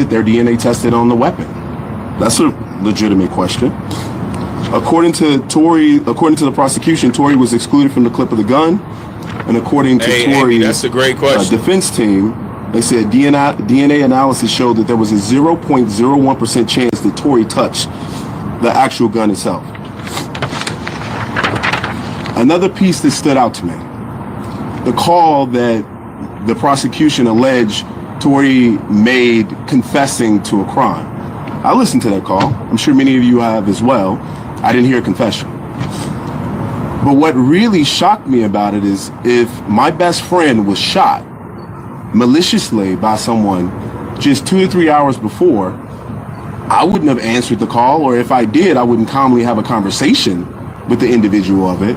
their DNA tested on the weapon? That's a legitimate question. According to the prosecution, Tory was excluded from the clip of the gun. And according to Tory's that's a great question. Defense team, they said DNA analysis showed that there was a 0.01% chance that Tory touched the actual gun itself. Another piece that stood out to me, the call that the prosecution alleged Tory made confessing to a crime. I listened to that call. I'm sure many of you have as well. I didn't hear a confession. But what really shocked me about it is if my best friend was shot maliciously by someone just 2 or 3 hours before, I wouldn't have answered the call, or if I did, I wouldn't calmly have a conversation with the individual of it.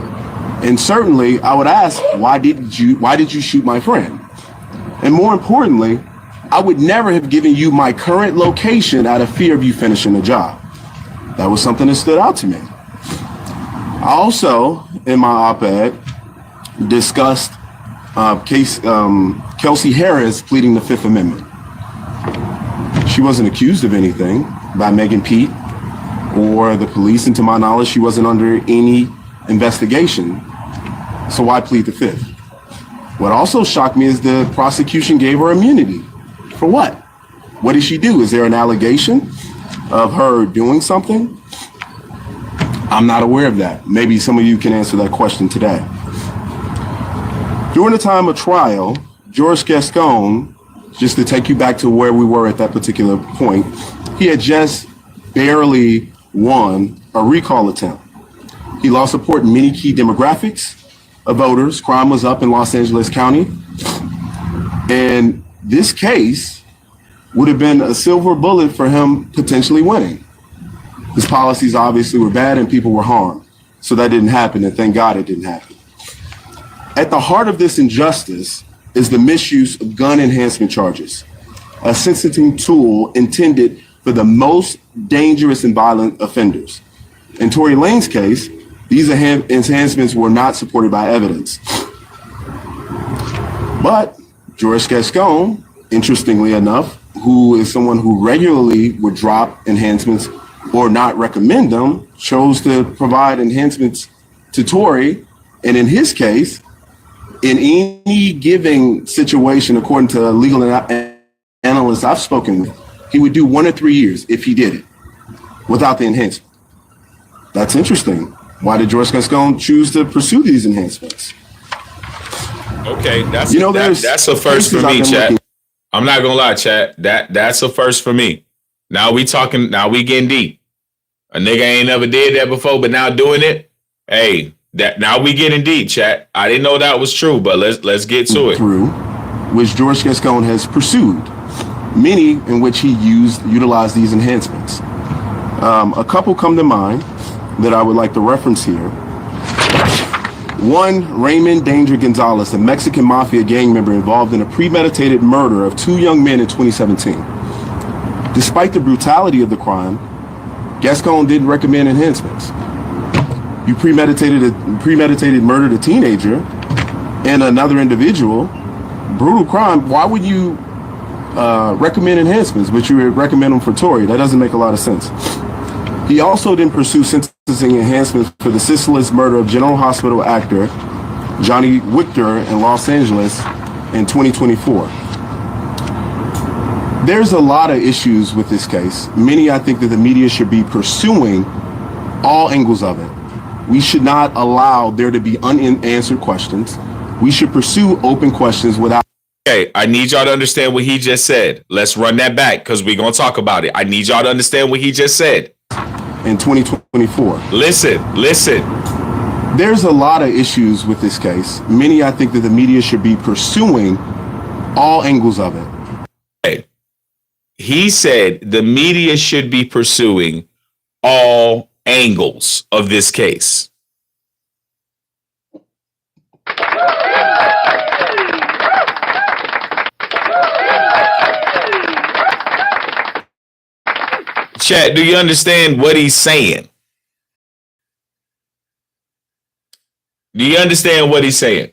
And certainly I would ask, why did you shoot my friend? And more importantly, I would never have given you my current location out of fear of you finishing the job. That was something that stood out to me. I also, in my op-ed, discussed Kelsey Harris pleading the Fifth Amendment. She wasn't accused of anything by Megan Pete or the police, and to my knowledge, she wasn't under any investigation. So why plead the Fifth? What also shocked me is the prosecution gave her immunity. For what? What did she do? Is there an allegation of her doing something? I'm not aware of that. Maybe some of you can answer that question today. During the time of trial, George Gascon, just to take you back to where we were at that particular point, he had just barely won a recall attempt. He lost support in many key demographics of voters. Crime was up in Los Angeles County. And this case would have been a silver bullet for him potentially winning. His policies obviously were bad and people were harmed. So that didn't happen, and thank God it didn't happen. At the heart of this injustice is the misuse of gun enhancement charges, a sentencing tool intended for the most dangerous and violent offenders. In Tory Lane's case, these enhancements were not supported by evidence. But George Gascon, interestingly enough, who is someone who regularly would drop enhancements or not recommend them, chose to provide enhancements to Tory. And in his case, in any given situation, according to legal analysts I've spoken with, he would do 1 or 3 years if he did it without the enhancement. That's interesting. Why did George Gascon choose to pursue these enhancements? Okay, that's a first for me, chat. I'm not gonna lie, chat. That's a first for me. Now we getting deep. A nigga ain't never did that before, but now doing it. Hey, now we getting deep, chat. I didn't know that was true, but let's get to it. Through which George Gascon has pursued, many in which he utilized these enhancements. A couple come to mind that I would like to reference here. One, Raymond Danger Gonzalez, a Mexican mafia gang member involved in a premeditated murder of 2 young men in 2017. Despite the brutality of the crime, Gascon didn't recommend enhancements. You premeditated murdered a teenager and another individual, brutal crime. Why would you recommend enhancements, but you would recommend them for Tory? That doesn't make a lot of sense. He also didn't pursue sentencing enhancements for the senseless murder of General Hospital actor Johnny Victor in Los Angeles in 2024. There's a lot of issues with this case. Many, I think, that the media should be pursuing all angles of it. We should not allow there to be unanswered questions. We should pursue open questions without... Okay, I need y'all to understand what he just said. Let's run that back because we're going to talk about it. I need y'all to understand what he just said. In 2024. Listen. There's a lot of issues with this case. Many, I think, that the media should be pursuing all angles of it. Okay. He said the media should be pursuing all angles of this case. Chat, do you understand what he's saying? Do you understand what he's saying?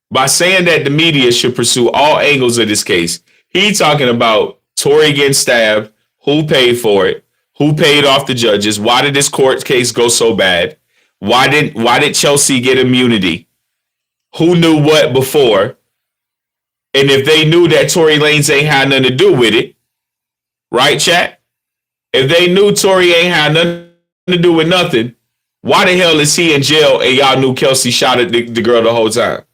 By saying that the media should pursue all angles of this case, he's talking about Tory getting stabbed. Who paid for it? Who paid off the judges? Why did this court case go so bad? Why did Chelsea get immunity? Who knew what before? And if they knew that Tory Lanez ain't had nothing to do with it, right, chat? If they knew Tory ain't had nothing to do with nothing, why the hell is he in jail and y'all knew Kelsey shot at the girl the whole time?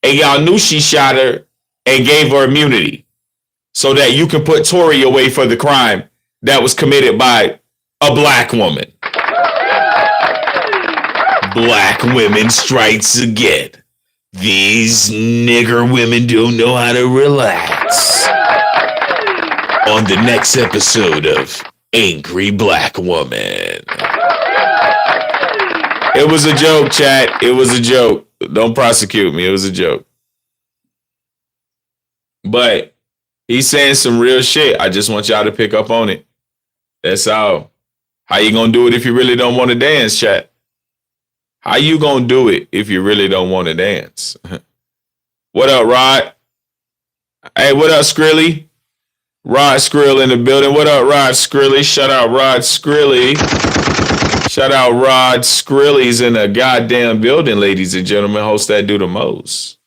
And y'all knew she shot her and gave her immunity so that you can put Tory away for the crime that was committed by a black woman. Black women strikes again. These nigger women don't know how to relax. On the next episode of Angry Black Woman. It was a joke, chat. It was a joke. Don't prosecute me. It was a joke. But he's saying some real shit. I just want y'all to pick up on it. That's all. How you gonna do it if you really don't want to dance, chat? How you gonna do it if you really don't want to dance? What up, Rod? Hey, what up, Skrilly? Rod Skrill in the building. What up, Rod Skrilly? Shout out Rod Skrilly. Shout out Rod Skrilly's in the goddamn building, ladies and gentlemen. Host that do the most.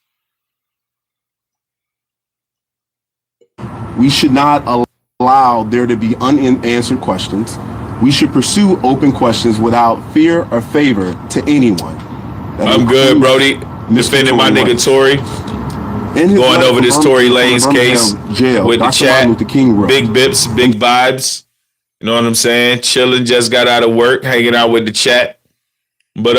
We should not allow there to be unanswered questions. We should pursue open questions without fear or favor to anyone. I'm good, Brody. Defending my nigga Tory. Going over this Tory Lanez case with the chat. Big bips, big vibes. You know what I'm saying? Chilling, just got out of work, hanging out with the chat. But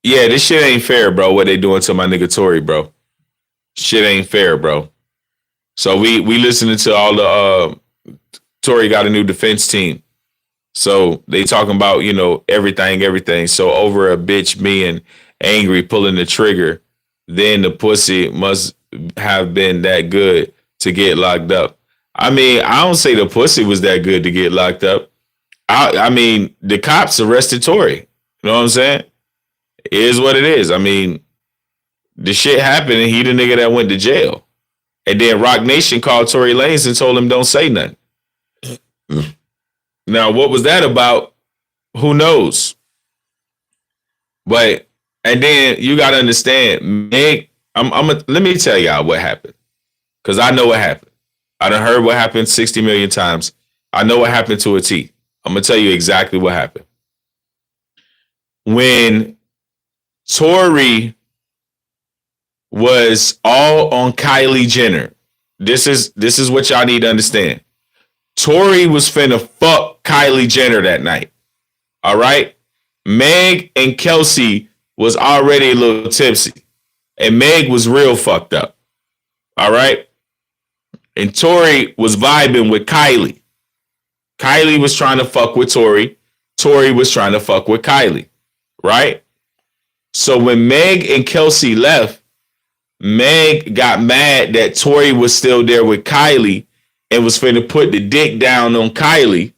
yeah, this shit ain't fair, bro. What they doing to my nigga Tory, bro? Shit ain't fair, bro. So we listening to all the Tory got a new defense team. So they talking about, you know, everything. So over a bitch being angry, pulling the trigger, then the pussy must have been that good to get locked up. I mean, I don't say the pussy was that good to get locked up. I mean, the cops arrested Tory. You know what I'm saying? It is what it is. I mean, the shit happened and he the nigga that went to jail. And then Rock Nation called Tory Lanez and told him don't say nothing. Now, what was that about? Who knows? But, and then you got to understand, Meg, let me tell y'all what happened. Because I know what happened. I done heard what happened 60 million times. I know what happened to a T. I'm going to tell you exactly what happened. When Tory was all on Kylie Jenner, this is what y'all need to understand. Tory was finna fuck Kylie Jenner that night. All right? Meg and Kelsey was already a little tipsy. And Meg was real fucked up. All right? And Tory was vibing with Kylie. Kylie was trying to fuck with Tory. Tory was trying to fuck with Kylie. Right? So when Meg and Kelsey left, Meg got mad that Tory was still there with Kylie and was finna put the dick down on Kylie.